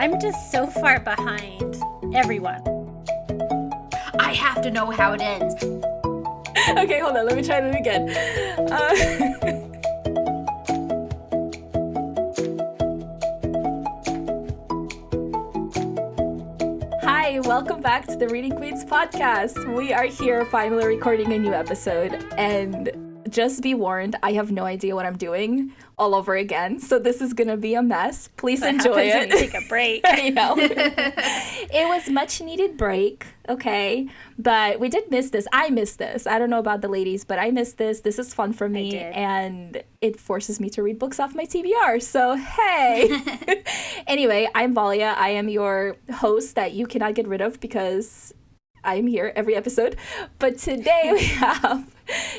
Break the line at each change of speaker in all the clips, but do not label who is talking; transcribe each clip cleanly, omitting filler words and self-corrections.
I'm just so far behind everyone.
I have to know how it ends.
Okay, hold on. Let me try that again. Hi, welcome back to the Reading Queens podcast. We are here finally recording a new episode, and just be warned, I have no idea what I'm doing all over again, so this is gonna be a mess. Please enjoy it.
When you take a break.
I know. It was much needed break, okay? But we did miss this. I missed this. I don't know about the ladies, but I missed this. This is fun for me, and it forces me to read books off my TBR. So, hey. Anyway, I'm Valia. I am your host that you cannot get rid of because I am here every episode. But today we have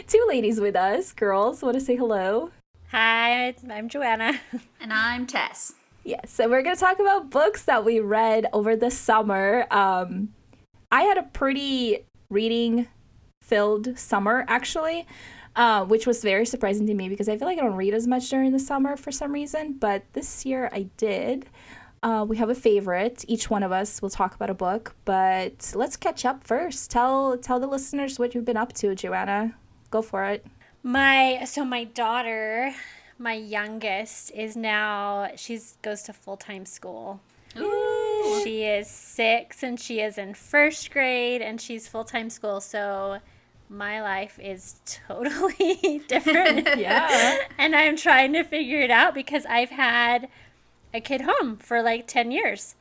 two ladies with us. Girls, want to say hello?
Hi, I'm Joanna.
And I'm Tess.
Yes, so we're going to talk about books that we read over the summer. I had a pretty reading-filled summer, actually, which was very surprising to me because I feel like I don't read as much during the summer for some reason, but this year I did. We have a favorite. Each one of us will talk about a book, but let's catch up first. Tell the listeners what you've been up to, Joanna. Go for it.
My daughter, my youngest, is now, goes to full-time school.
Ooh.
She is 6 and she is in first grade and she's full-time school, so my life is totally different.
Yeah.
And I'm trying to figure it out because I've had a kid home for like 10 years.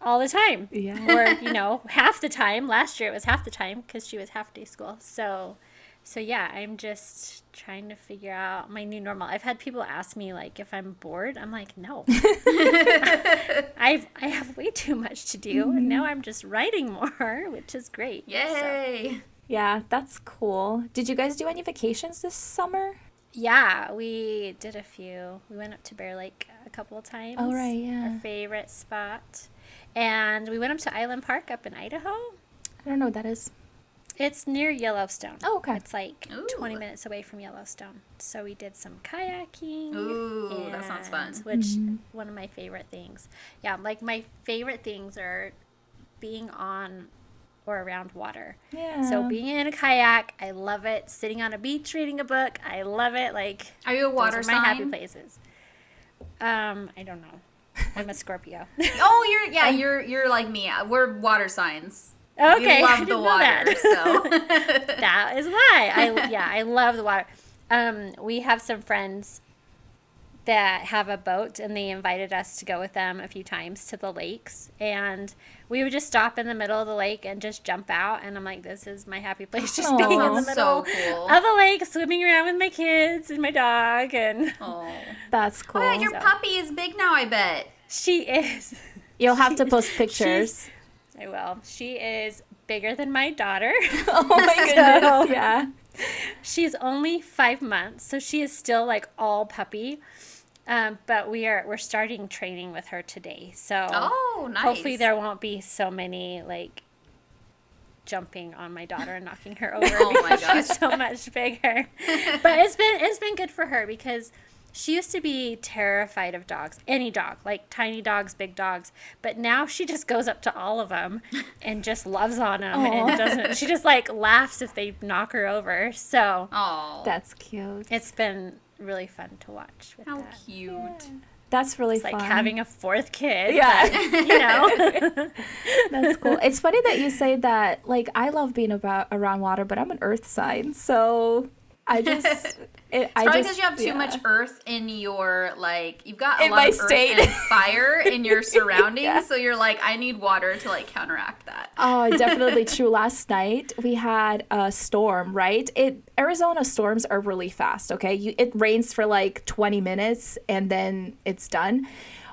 All the time.
Yeah.
Or, half the time. Last year it was half the time because she was half-day school. So yeah, I'm just trying to figure out my new normal. I've had people ask me, like, if I'm bored. I'm like, no. I have way too much to do, and now I'm just writing more, which is great.
Yay!
So.
Yeah, that's cool. Did you guys do any vacations this summer?
Yeah, we did a few. We went up to Bear Lake a couple of times.
Oh, right, yeah.
Our favorite spot. And we went up to Island Park up in Idaho.
I don't know what that is.
It's near Yellowstone.
Oh, okay.
It's like
Ooh.
20 minutes away from Yellowstone. So we did some kayaking.
Ooh, that sounds fun.
Which, one of my favorite things. Yeah, like my favorite things are being on or around water.
Yeah.
So being in a kayak, I love it. Sitting on a beach reading a book, I love it. Like,
Are you a water
those are my happy
sign?
places. I don't know. I'm a Scorpio.
Oh, you're like me. We're water signs.
Okay,
We
I
love
didn't
the
know
water,
that.
so.
That is why. I love the water. We have some friends that have a boat, and they invited us to go with them a few times to the lakes. And we would just stop in the middle of the lake and just jump out. And I'm like, this is my happy place, just being in the
Sounds
middle
so cool.
of the lake, swimming around with my kids and my dog. And
Oh.
That's cool.
Oh, yeah, your puppy is big now, I bet.
she is.
You'll have to post pictures.
I will. She is bigger than my daughter.
Oh my goodness. Yeah.
She's only 5 months, so she is still like all puppy. But we're starting training with her today. So
Oh, nice.
hopefully there won't be so many like jumping on my daughter and knocking her over
Oh my
because
gosh.
she's so much bigger. But it's been good for her because she used to be terrified of dogs, any dog, like tiny dogs, big dogs. But now she just goes up to all of them and just loves on them and doesn't. She just like laughs if they knock her over. So
Oh.
That's cute.
it's been really fun to watch. With
How
that.
cute.
That's really
It's
fun.
like having a fourth kid.
Yeah.
But,
That's cool. It's funny that you say that. Like, I love being around water, but I'm an earth sign, so I just...
It's probably because you have too much earth in your, like, you've got a
In
lot
my
of earth
state.
and fire in your surroundings,
Yeah.
so you're like, I need water to, like, counteract that.
Oh, definitely true. Last night we had a storm, right? Arizona storms are really fast, okay? It rains for like 20 minutes and then it's done.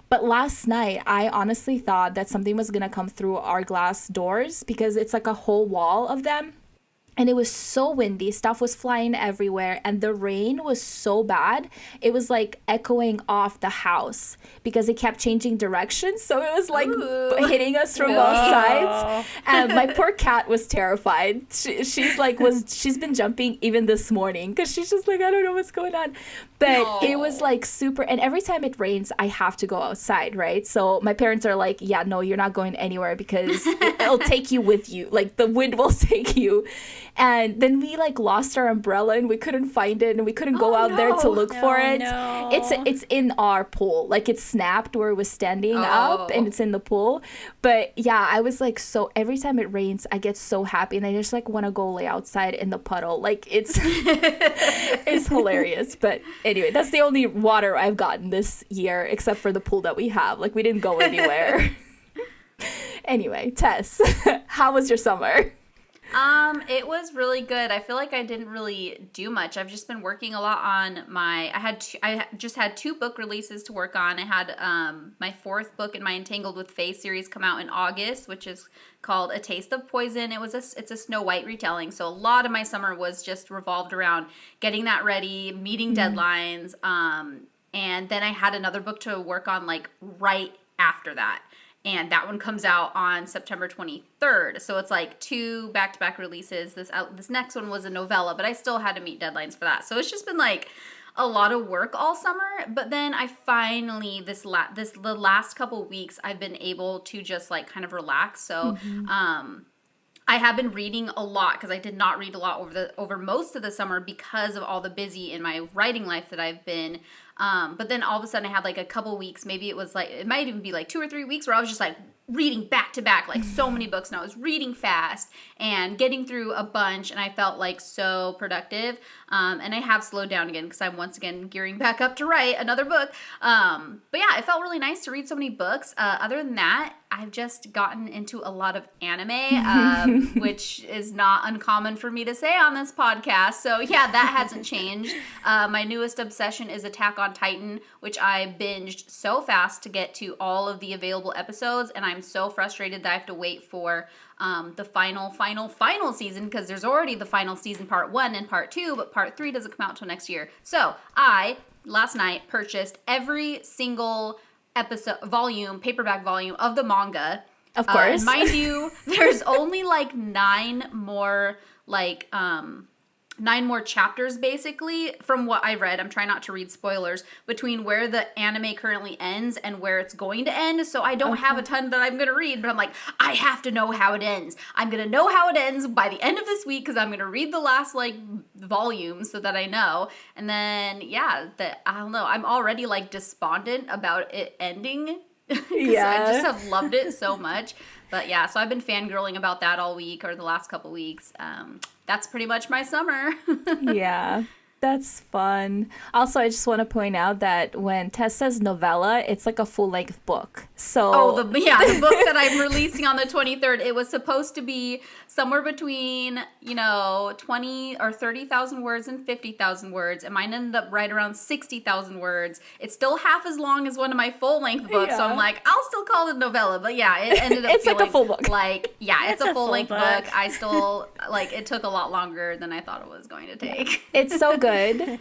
But last night, I honestly thought that something was going to come through our glass doors because it's like a whole wall of them. and it was so windy. Stuff was flying everywhere, and the rain was so bad. It was like echoing off the house because it kept changing directions. So it was like hitting us from both sides. And my poor cat was terrified. She's been jumping even this morning because she's just like, I don't know what's going on. But it was like super, and every time it rains, I have to go outside, right? So my parents are like, yeah, no, you're not going anywhere because it'll take you with you. Like the wind will take you. And then we like lost our umbrella and we couldn't find it, and we couldn't go out there to look for it.
No.
It's in our pool. Like it snapped where it was standing up, and it's in the pool. But yeah, I was like, so every time it rains, I get so happy, and I just like want to go lay outside in the puddle. Like it's it's hilarious. But anyway, that's the only water I've gotten this year, except for the pool that we have. Like we didn't go anywhere. Anyway, Tess, how was your summer?
It was really good. I feel like I didn't really do much. I've just been working a lot on I just had 2 book releases to work on. I had my 4th book in my Entangled with Fae series come out in August, which is called A Taste of Poison. It's a Snow White retelling. So a lot of my summer was just revolved around getting that ready, meeting deadlines, and then I had another book to work on like right after that. And that one comes out on September 23rd. So it's like 2 back-to-back releases. This next one was a novella, but I still had to meet deadlines for that. So it's just been like a lot of work all summer. But then I finally, the last couple weeks, I've been able to just like kind of relax. So I have been reading a lot because I did not read a lot over most of the summer because of all the busy in my writing life that I've been. But then all of a sudden I had like a couple weeks, maybe it was like, it might even be like 2 or 3 weeks where I was just like reading back to back, like so many books, and I was reading fast and getting through a bunch, and I felt like so productive. And I have slowed down again because I'm once again gearing back up to write another book. But yeah, it felt really nice to read so many books. Other than that, I've just gotten into a lot of anime, which is not uncommon for me to say on this podcast. So yeah, that hasn't changed. My newest obsession is Attack on Titan, which I binged so fast to get to all of the available episodes, and I'm so frustrated that I have to wait for the final season, because there's already the final season part 1 and part 2, but part 3 doesn't come out until next year. So I last night purchased every single paperback volume of the manga.
Of course.
Mind you, there's only like 9 more chapters basically from what I read. I'm trying not to read spoilers between where the anime currently ends and where it's going to end. So I don't have a ton that I'm going to read, but I'm like, I have to know how it ends. I'm going to know how it ends by the end of this week because I'm going to read the last like volume so that I know. And then, yeah, I don't know. I'm already like despondent about it ending. Yeah. I just have loved it so much. But yeah, so I've been fangirling about that all week or the last couple weeks. That's pretty much my summer.
Yeah, that's fun. Also, I just want to point out that when Tess says novella, it's like a full-length book. So
the book that I'm releasing on the 23rd, it was supposed to be somewhere between, 20 or 30,000 words and 50,000 words, and mine ended up right around 60,000 words. It's still half as long as one of my full-length books, so I'm like, I'll still call it a novella, but yeah, it ended up
it's
feeling
like a full book.
It's a full-length book. I still, it took a lot longer than I thought it was going to take.
It's so good.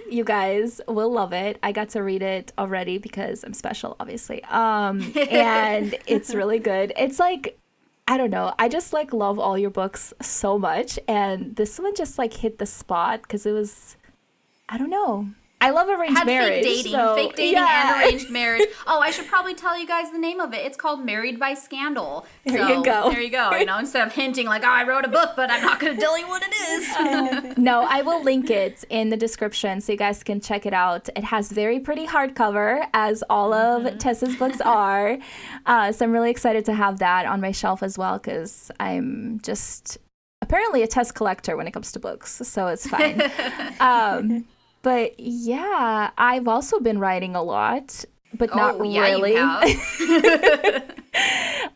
You guys will love it. I got to read it already because I'm special, obviously. And it's really good. It's like, I don't know. I just like love all your books so much. And this one just like hit the spot because it was, I don't know. I love arranged marriage.
Fake dating and arranged marriage. Oh, I should probably tell you guys the name of it. It's called Married by Scandal.
There you go.
There you go. Instead of hinting like, I wrote a book, but I'm not going to tell you what it is.
No, I will link it in the description so you guys can check it out. It has very pretty hardcover, as all of Tessa's books are. So I'm really excited to have that on my shelf as well because I'm just apparently a Tess collector when it comes to books, so it's fine. But yeah, I've also been writing a lot, but not really.
You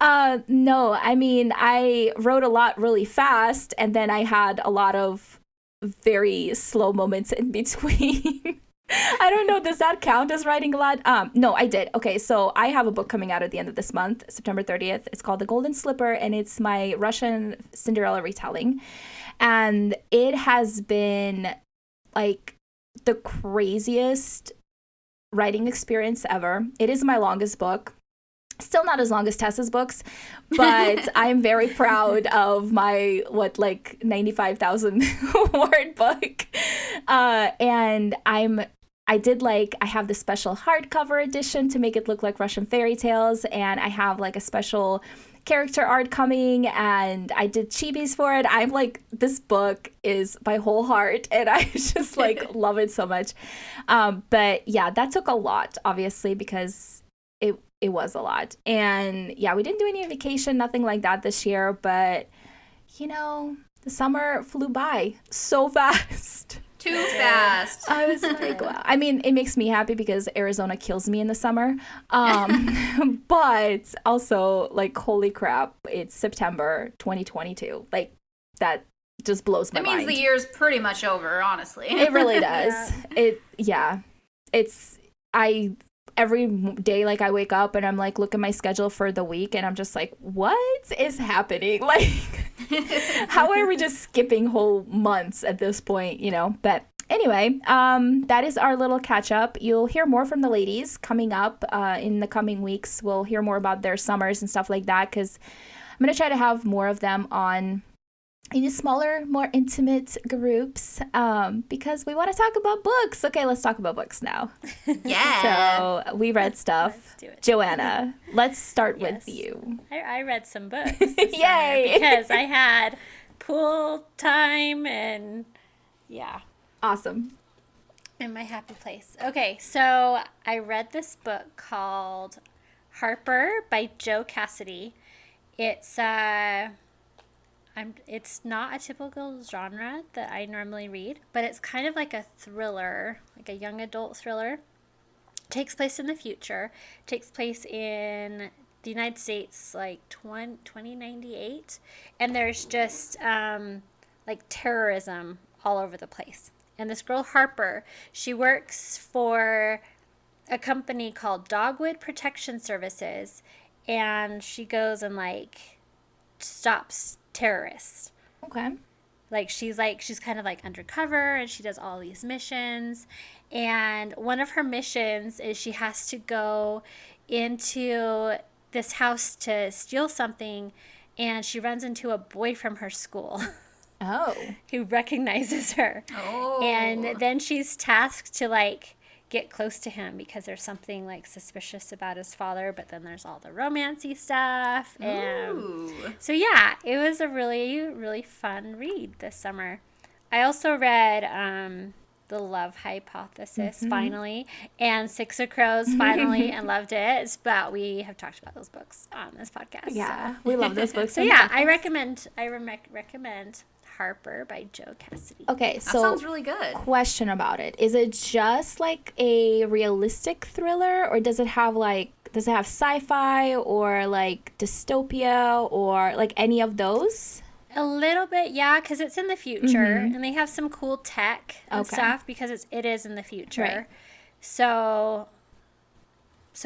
have.
No, I mean, I wrote a lot really fast, and then I had a lot of very slow moments in between. I don't know. Does that count as writing a lot? No, I did. Okay, so I have a book coming out at the end of this month, September 30th. It's called The Golden Slipper, and it's my Russian Cinderella retelling. And it has been like the craziest writing experience ever. It is my longest book. Still not as long as Tessa's books, but I'm very proud of my, 95,000 word book. And I have the special hardcover edition to make it look like Russian fairy tales. And I have like a special character art coming, and I did chibis for it. I'm like, this book is my whole heart, and I just like love it so much. But yeah, that took a lot, obviously, because it was a lot. And yeah, we didn't do any vacation, nothing like that this year, but the summer flew by so fast.
Too fast.
I was like, wow. I mean, it makes me happy because Arizona kills me in the summer. But also, like, holy crap, it's September 2022. Like, that just blows my mind.
That means the year's pretty much over, honestly.
It really does. Every day, like, I wake up and I'm like, look at my schedule for the week, and I'm just like, what is happening? Like, how are we just skipping whole months at this point, But anyway, that is our little catch up. You'll hear more from the ladies coming up in the coming weeks. We'll hear more about their summers and stuff like that, because I'm going to try to have more of them on in smaller, more intimate groups, because we want to talk about books. Okay, let's talk about books now.
Yeah.
So we read stuff.
Let's do it.
Joanna, let's start with you.
I read some books this
Yay!
summer because I had pool time and yeah.
Awesome.
In my happy place. Okay, so I read this book called Harper by Joe Cassidy. It's not a typical genre that I normally read, but it's kind of like a thriller, like a young adult thriller. It takes place in the future. It takes place in the United States, like 2098, and there's just like terrorism all over the place. And this girl Harper, she works for a company called Dogwood Protection Services, and she goes and like stops terrorists.
Okay.
She's kind of like undercover, and she does all these missions. And one of her missions is she has to go into this house to steal something, and she runs into a boy from her school.
Oh.
Who recognizes her.
Oh.
And then she's tasked to like get close to him because there's something like suspicious about his father, but then there's all the romancy stuff. And
Ooh.
so yeah, it was a really, really fun read this summer. I also read The Love Hypothesis finally, and Six of Crows finally, and loved it. But we have talked about those books on this podcast.
Yeah, we love those books.
So yeah, I recommend Harper by Joe Cassidy.
Okay, so
That sounds really good.
question about it. Is it just like a realistic thriller, or does it have sci-fi or like dystopia or like any of those?
A little bit, yeah, because it's in the future, and they have some cool tech and stuff because it is in the future.
Right.
So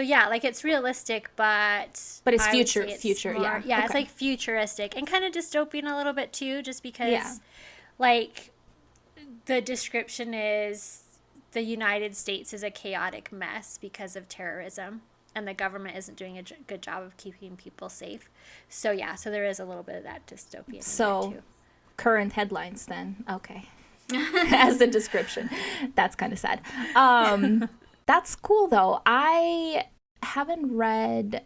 yeah, like it's realistic, but
it's
I would say
future,
more,
yeah.
Yeah,
Okay.
it's like futuristic and kind of dystopian a little bit too, just because
Yeah.
like the description is the United States is a chaotic mess because of terrorism, and the government isn't doing a good job of keeping people safe. So yeah, so there is a little bit of that dystopian in there too.
Current headlines then. Okay. As the description. That's kind of sad. That's cool though. I haven't read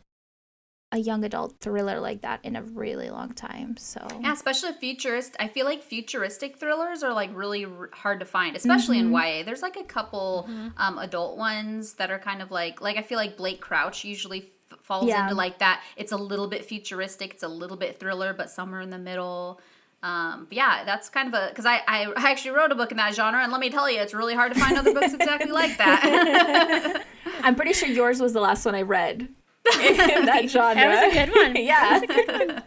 a young adult thriller like that in a really long time. So
Yeah, especially futurist. I feel like futuristic thrillers are like really hard to find, especially in YA. There's like a couple adult ones that are kind of like I feel like Blake Crouch usually falls into like that. It's a little bit futuristic, it's a little bit thriller, but somewhere in the middle. But yeah, that's kind of because I actually wrote a book in that genre, and let me tell you, it's really hard to find other books exactly like that.
I'm pretty sure yours was the last one I read in that genre.
That was a good one.
Yeah.
That was a good one.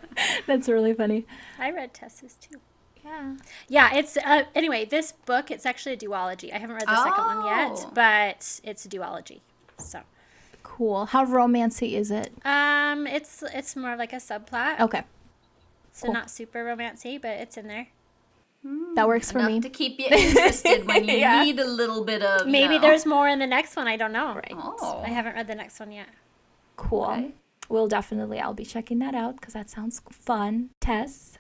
That's really funny.
I read Tessa's too. Yeah, it's anyway, this book, it's actually a duology. I haven't read the second one yet, but it's a duology. So
cool. How romancy is it?
it's more like a subplot.
Okay.
So
Cool.
not super romancy, but it's in there.
That works for
Enough
me.
to keep you interested when you
Yeah.
need a little bit of,
Maybe there's more in the next one. I don't know.
Right.
Oh.
I haven't read the next one yet.
Cool.
Okay.
I'll be checking that out because that sounds fun. Tess,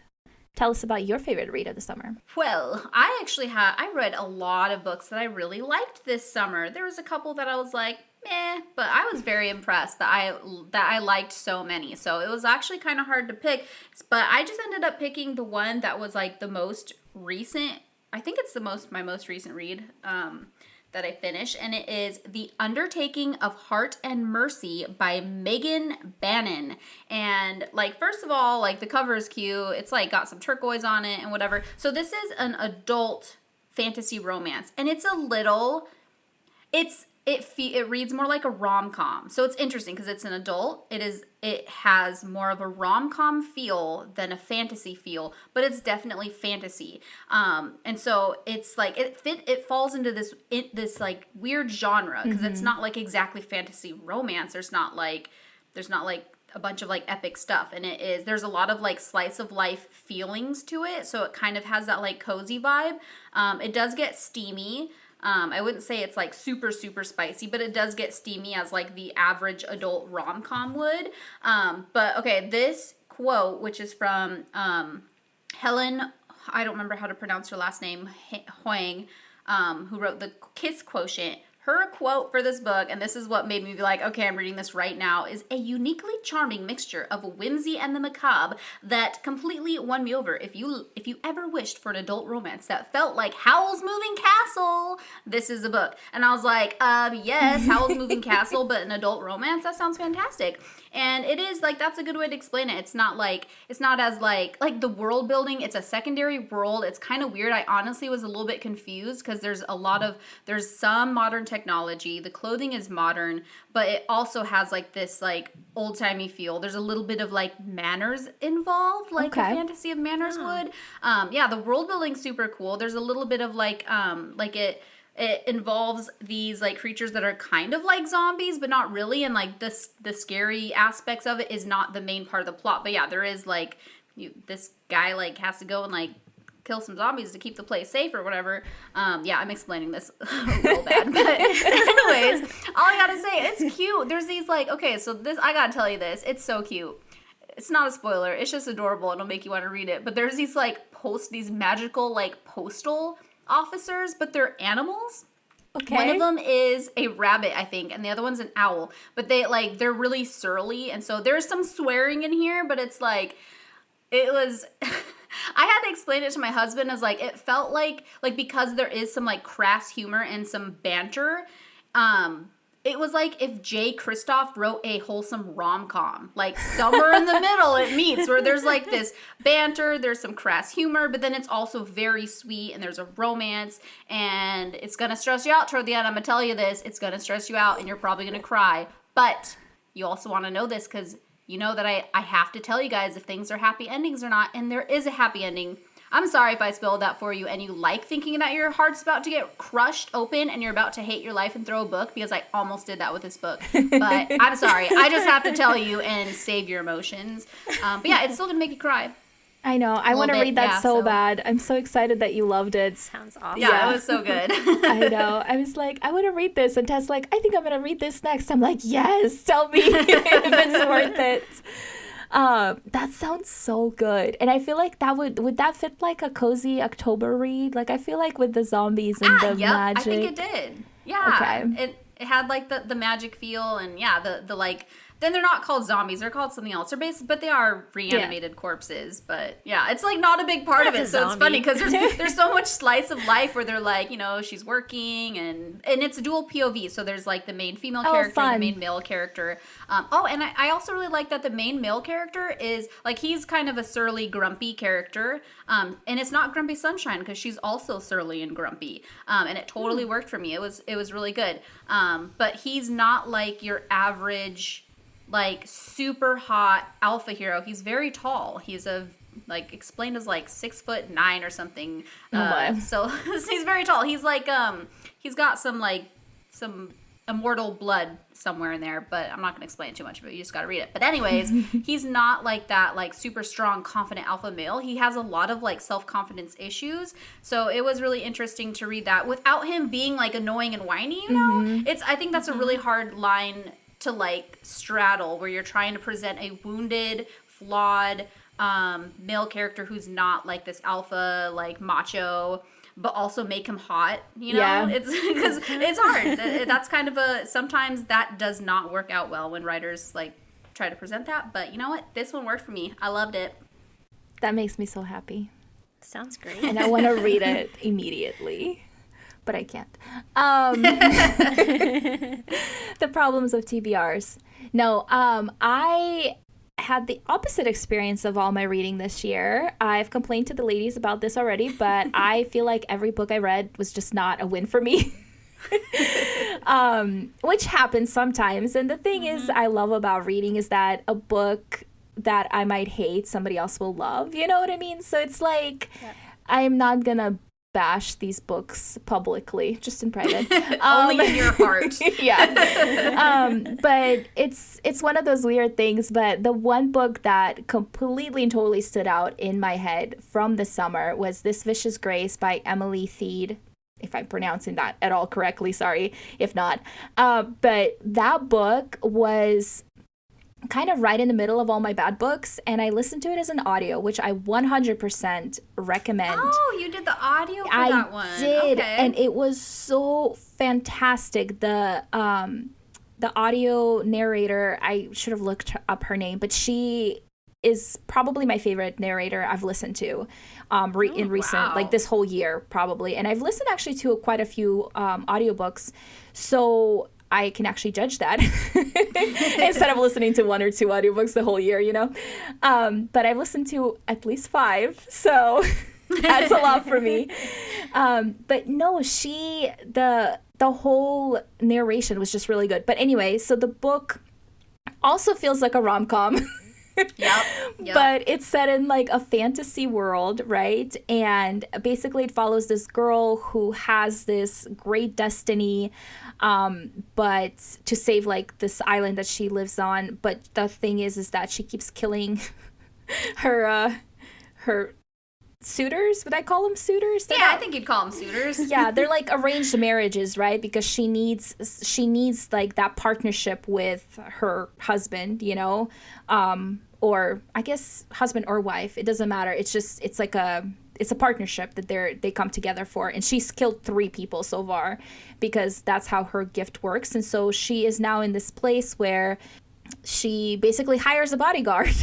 tell us about your favorite read of the summer.
Well, I read a lot of books that I really liked this summer. There was a couple that I was like, meh, but I was very impressed that I liked so many. So it was actually kind of hard to pick, but I just ended up picking the one that was like the most recent. I think it's my most recent read that I finished, and it is The Undertaking of Heart and Mercy by Megan Bannon. And like, first of all, like the cover is cute. It's like got some turquoise on it and whatever. So this is an adult fantasy romance, and it's a little, it reads more like a rom-com. So it's interesting because it's an adult. It has more of a rom-com feel than a fantasy feel, but it's definitely fantasy. And so it's like it falls into this like weird genre because it's not like exactly fantasy romance. There's not like a bunch of like epic stuff, and there's a lot of like slice of life feelings to it. So it kind of has that like cozy vibe. It does get steamy. I wouldn't say it's like super, super spicy, but it does get steamy as like the average adult rom-com would. But okay, this quote, which is from Helen, I don't remember how to pronounce her last name, Huang, who wrote The Kiss Quotient. Her quote for this book, and this is what made me be like, okay, I'm reading this right now, is a uniquely charming mixture of whimsy and the macabre that completely won me over. If you ever wished for an adult romance that felt like Howl's Moving Castle, this is a book. And I was like, yes, Howl's Moving Castle, but an adult romance? That sounds fantastic. And it is like, that's a good way to explain it. It's not as like the world building. It's a secondary world. It's kind of weird. I honestly was a little bit confused because there's some modern technology. The clothing is modern, but it also has like this like old timey feel. There's a little bit of like manners involved, like a fantasy of manners would. Yeah, the world building's super cool. There's a little bit of like it involves these like creatures that are kind of like zombies, but not really. And like the scary aspects of it is not the main part of the plot. But yeah, there is like this guy like has to go and like kill some zombies to keep the place safe or whatever. Yeah, I'm explaining this real bad. But anyways, all I gotta say, it's cute. There's these like, okay, so this, I gotta tell you this. It's so cute. It's not a spoiler. It's just adorable. It'll make you want to read it. But there's these like these magical like postal officers, but they're animals.
Okay.
One of them is a rabbit, I think, and the other one's an owl. But they're really surly, and so there's some swearing in here, but it's like, it was I had to explain it to my husband as like, it felt like because there is some like crass humor and some banter, it was like if Jay Kristoff wrote a wholesome rom-com. Like somewhere in the middle it meets, where there's like this banter, there's some crass humor, but then it's also very sweet and there's a romance, and it's gonna stress you out toward the end. I'm gonna tell you this, it's gonna stress you out and you're probably gonna cry. But you also wanna know this because you know that I have to tell you guys if things are happy endings or not, and there is a happy ending. I'm sorry if I spilled that for you and you like thinking that your heart's about to get crushed open and you're about to hate your life and throw a book, because I almost did that with this book. But I'm sorry. I just have to tell you and save your emotions. But yeah, it's still going to make you cry.
I know. I want to read that so bad. I'm so excited that you loved it.
Sounds awesome.
Yeah, it was so good.
I know. I was like, I want to read this. And Tess like, I think I'm going to read this next. I'm like, yes, tell me if it's worth it. That sounds so good. And I feel like that would that fit like a cozy October read? Like, I feel like with the zombies and the magic.
I think it did. Yeah. Okay. It had like the magic feel, and yeah, the like, then they're not called zombies, they're called something else. They're but they are reanimated corpses. But yeah, it's like not a big part of it. So it's funny because there's so much slice of life where they're like, you know, she's working, and it's a dual POV. So there's like the main female character, and the main male character. And I also really like that the main male character is like, he's kind of a surly, grumpy character. And it's not Grumpy Sunshine, because she's also surly and grumpy. And it totally worked for me. It was really good. But he's not like your average like super hot alpha hero. He's very tall. He's a like explained as like 6'9" or something.
Oh my.
So he's very tall. He's like he's got some immortal blood somewhere in there, but I'm not going to explain too much of it. You just got to read it. But anyways, he's not like that like super strong, confident alpha male. He has a lot of like self-confidence issues. So it was really interesting to read that without him being like annoying and whiny, you know? I think that's a really hard line to like straddle, where you're trying to present a wounded, flawed male character who's not like this alpha, like macho, but also make him hot, you know?
Yeah.
It's because it's hard. That's kind of sometimes that does not work out well when writers like try to present that. But you know what? This one worked for me. I loved it.
That makes me so happy.
Sounds great.
And I want to read it immediately, but I can't. The problems of TBRs. No, I had the opposite experience of all my reading this year. I've complained to the ladies about this already, but I feel like every book I read was just not a win for me. Which happens sometimes. And the thing is, I love about reading is that a book that I might hate, somebody else will love. You know what I mean? So it's like, I'm not gonna bash these books publicly, just in private.
Only in your heart.
Yeah. But it's one of those weird things. But the one book that completely and totally stood out in my head from the summer was This Vicious Grace by Emily Thied. If I'm pronouncing that at all correctly, sorry if not. But that book was kind of right in the middle of all my bad books, and I listened to it as an audio, which I 100% recommend.
Oh, you did the audio for that one.
I did,
okay.
and it was so fantastic. The audio narrator, I should have looked up her name, but she is probably my favorite narrator I've listened to in recent, like this whole year probably. And I've listened actually to quite a few audiobooks, so I can actually judge that instead of listening to 1 or 2 audiobooks the whole year, you know. But I've listened to at least 5, so that's a lot for me. But no, the whole narration was just really good. But anyway, so the book also feels like a rom-com.
Yep.
But it's set in like a fantasy world, right? And basically it follows this girl who has this great destiny, but to save like this island that she lives on. But the thing is that she keeps killing her suitors. Would I call them suitors?
I think you'd call them suitors.
Yeah, they're like arranged marriages, right? Because she needs like that partnership with her husband, you know, or I guess husband or wife. It doesn't matter. It's a partnership that they come together for. And she's killed 3 people so far because that's how her gift works. And so she is now in this place where she basically hires a bodyguard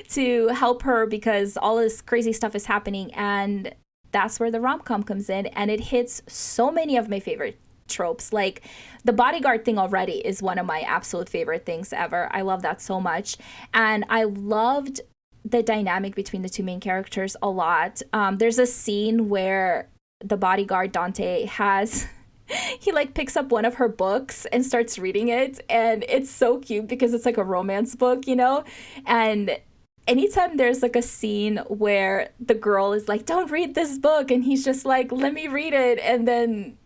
to help her because all this crazy stuff is happening. And that's where the rom-com comes in, and it hits so many of my favorite tropes. Like the bodyguard thing already is one of my absolute favorite things ever. I love that so much. And I loved the dynamic between the 2 main characters a lot. There's a scene where the bodyguard Dante he like picks up one of her books and starts reading it, and it's so cute because it's like a romance book, you know. And anytime there's like a scene where the girl is like, don't read this book, and he's just like, let me read it, and then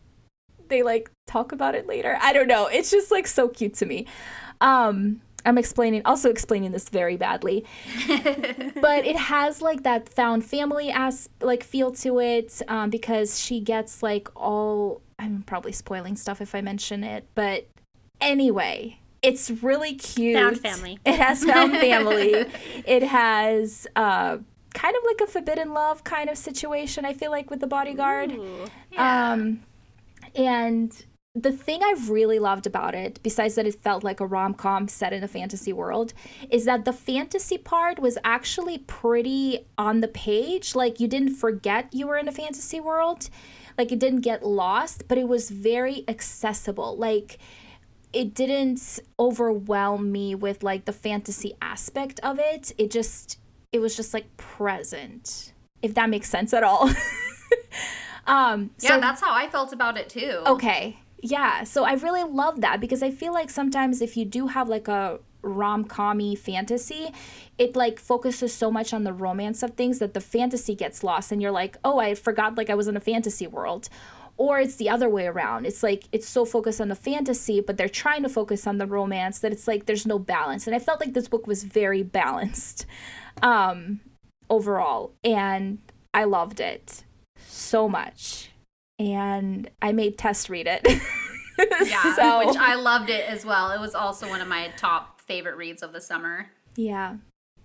they like talk about it later. I don't know, it's just like so cute to me. I'm explaining this very badly. But it has like that found family feel to it, because she gets like I'm probably spoiling stuff if I mention it, but anyway, it's really cute.
Found family.
It has found family. It has kind of like a forbidden love kind of situation, I feel like, with the bodyguard.
Ooh,
yeah.
And the thing I really loved about it, besides that it felt like a rom-com set in a fantasy world, is that the fantasy part was actually pretty on the page. Like, you didn't forget you were in a fantasy world. Like, it didn't get lost, but it was very accessible. Like, it didn't overwhelm me with, like, the fantasy aspect of it. It was just, like, present, if that makes sense at all.
That's how I felt about it, too.
Okay. Yeah, so I really love that because I feel like sometimes if you do have like a rom-com-y fantasy, it like focuses so much on the romance of things that the fantasy gets lost, and you're like, oh, I forgot like I was in a fantasy world. Or it's the other way around. It's like it's so focused on the fantasy, but they're trying to focus on the romance that it's like there's no balance. And I felt like this book was very balanced overall. And I loved it so much. And I made Tess read it.
Yeah, which I loved it as well. It was also one of my top favorite reads of the summer.
Yeah.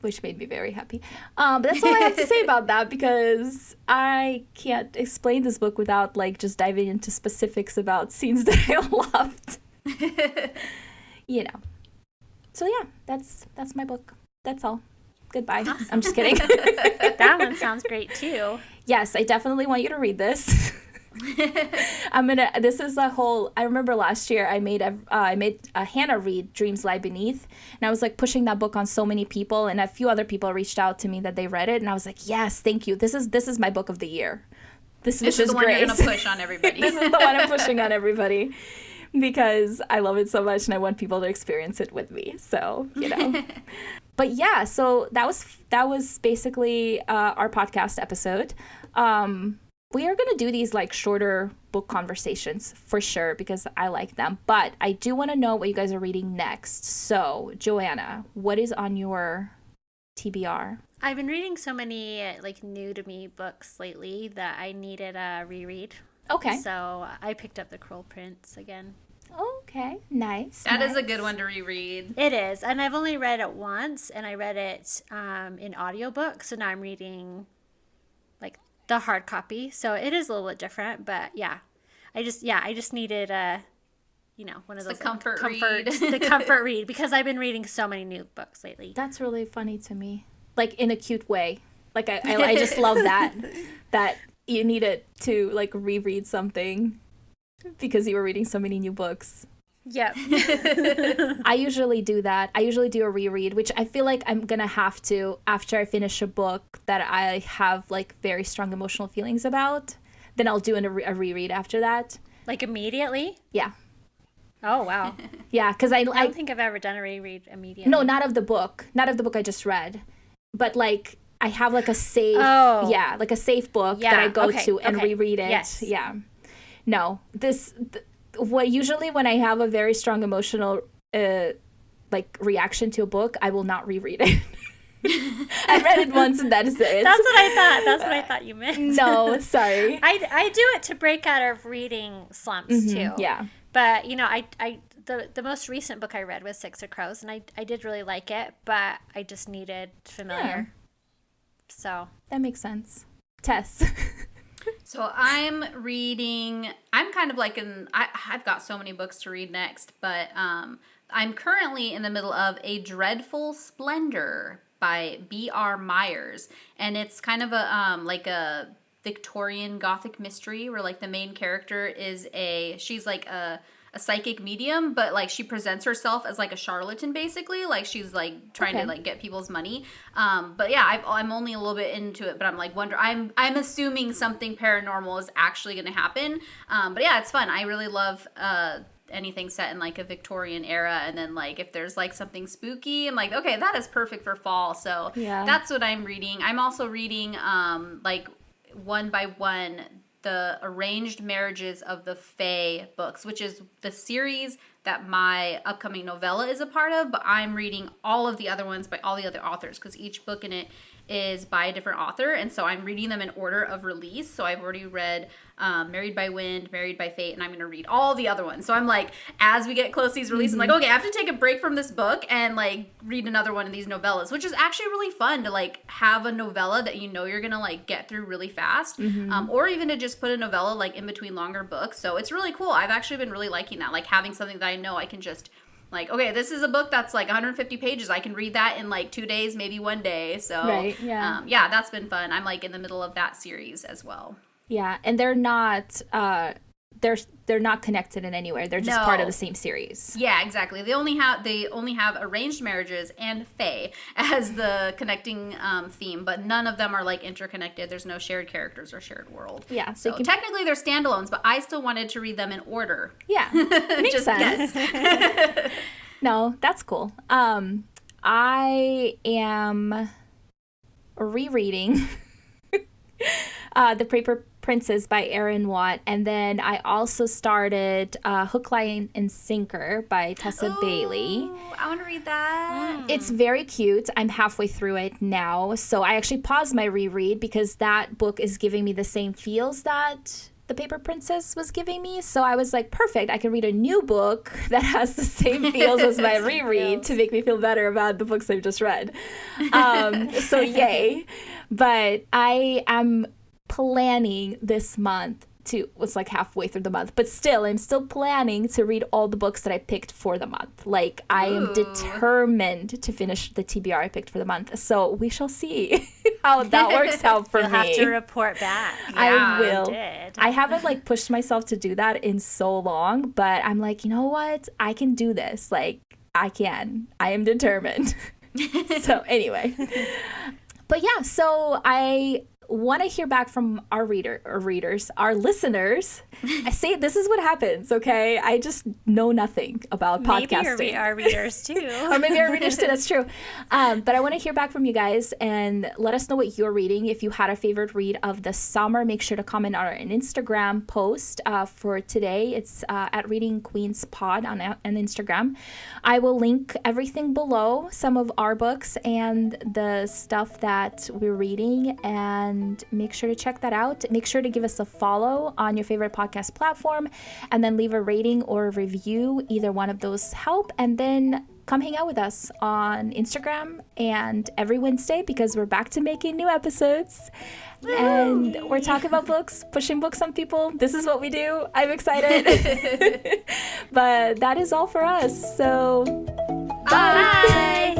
Which made me very happy. But that's all I have to say about that, because I can't explain this book without like just diving into specifics about scenes that I loved. You know. So yeah, that's my book. That's all. Goodbye. Awesome. I'm just kidding.
That one sounds great too.
Yes, I definitely want you to read this. This is a whole, I remember last year I made a Hannah read Dreams Lie Beneath, and I was like pushing that book on so many people, and a few other people reached out to me that they read it, and I was like, yes, thank you. This is my book of the year. This is
the one you're gonna push on everybody.
This is the one I'm pushing on everybody because I love it so much and I want people to experience it with me. So, you know. But yeah, so that was basically our podcast episode. We are going to do these like shorter book conversations for sure because I like them. But I do want to know what you guys are reading next. So, Joanna, what is on your TBR?
I've been reading so many like new to me books lately that I needed a reread.
Okay.
So I picked up The Cruel Prince again.
Okay, nice.
That is a good one to reread.
It is. And I've only read it once, and I read it in audiobook. So now I'm reading like the hard copy, so it is a little bit different, but yeah, I just needed one of those
comfort read.
The comfort read, because I've been reading so many new books lately.
That's really funny to me, like in a cute way. Like I just love that you needed to like reread something because you were reading so many new books.
Yep.
I usually do that. I usually do a reread, which I feel like I'm gonna have to after I finish a book that I have like very strong emotional feelings about. Then I'll do a reread after that.
Like immediately?
Yeah.
Oh wow.
Yeah, because I
don't think I've ever done a reread immediately.
No, not of the book I just read, but like I have like a safe.
Oh.
Yeah, like a safe book that I go to and reread it.
Yes.
Yeah. No, usually when I have a very strong emotional like reaction to a book, I will not reread it. I read it once and that is it.
That's what I thought you meant.
No, sorry.
I do it to break out of reading slumps too.
Yeah.
But the most recent book I read was Six of Crows, and I did really like it, but I just needed familiar.
Yeah.
So
that makes sense. Tess.
So I'm kind of like I've got so many books to read next, but I'm currently in the middle of A Dreadful Splendor by B.R. Myers. And it's kind of like a Victorian Gothic mystery where like the main character is she's like a psychic medium, but like she presents herself as like a charlatan basically, like she's like trying to like get people's money. But yeah, I'm only a little bit into it, but I'm like I'm assuming something paranormal is actually going to happen. But yeah, it's fun. I really love anything set in like a Victorian era, and then like if there's like something spooky, I'm like, okay, that is perfect for fall. So yeah, that's what I'm reading. I'm also reading like one by one the Arranged Marriages of the Fae books, which is the series that my upcoming novella is a part of, but I'm reading all of the other ones by all the other authors because each book in it is by a different author, and so I'm reading them in order of release. So I've already read Married by Wind, Married by Fate, and I'm going to read all the other ones. So I'm like, as we get close to these releases, I'm like, okay, I have to take a break from this book and like read another one of these novellas, which is actually really fun to like have a novella that you know you're going to like get through really fast, or even to just put a novella like in between longer books. So it's really cool. I've actually been really liking that, like having something that I know I can just like, okay, this is a book that's like 150 pages. I can read that in like 2 days, maybe 1 day. So yeah, that's been fun. I'm like in the middle of that series as well.
Yeah, and they're not they're not connected in anywhere. They're just part of the same series.
Yeah, exactly. They only have Arranged Marriages and Fae as the connecting theme, but none of them are like interconnected. There's no shared characters or shared world.
Yeah,
so technically they're standalones, but I still wanted to read them in order.
Yeah, makes sense.
Yes.
No, that's cool. I am rereading The Paper Princess by Erin Watt, and then I also started Hook, Line, and Sinker by Tessa Bailey.
I want to read that.
It's very cute. I'm halfway through it now, so I actually paused my reread because that book is giving me the same feels that The Paper Princess was giving me. So I was like, perfect, I can read a new book that has the same feels as my reread to make me feel better about the books I've just read. So yay. But I am planning this month it's like halfway through the month, but still, I'm still planning to read all the books that I picked for the month. Like, I am determined to finish the TBR I picked for the month. So we shall see how that works out for
You'll
me.
You'll have to report back.
I will. I haven't like pushed myself to do that in so long, but I'm like, you know what? I can do this. Like, I can. I am determined. So anyway. But yeah, so I want to hear back from our readers, our listeners. I say this is what happens, okay? I just know nothing about podcasting.
Maybe our readers too.
Or maybe our readers too, that's true. But I want to hear back from you guys and let us know what you're reading. If you had a favorite read of the summer, make sure to comment on our Instagram post for today. It's at Reading Queens Pod on Instagram. I will link everything below, some of our books and the stuff that we're reading, and make sure to check that out. Make sure to give us a follow on your favorite podcast platform, and then leave a rating or a review. Either one of those help. And then come hang out with us on Instagram and every Wednesday, because we're back to making new episodes. And we're talking about books, pushing books on people. This is what we do. I'm excited. But that is all for us. So
bye.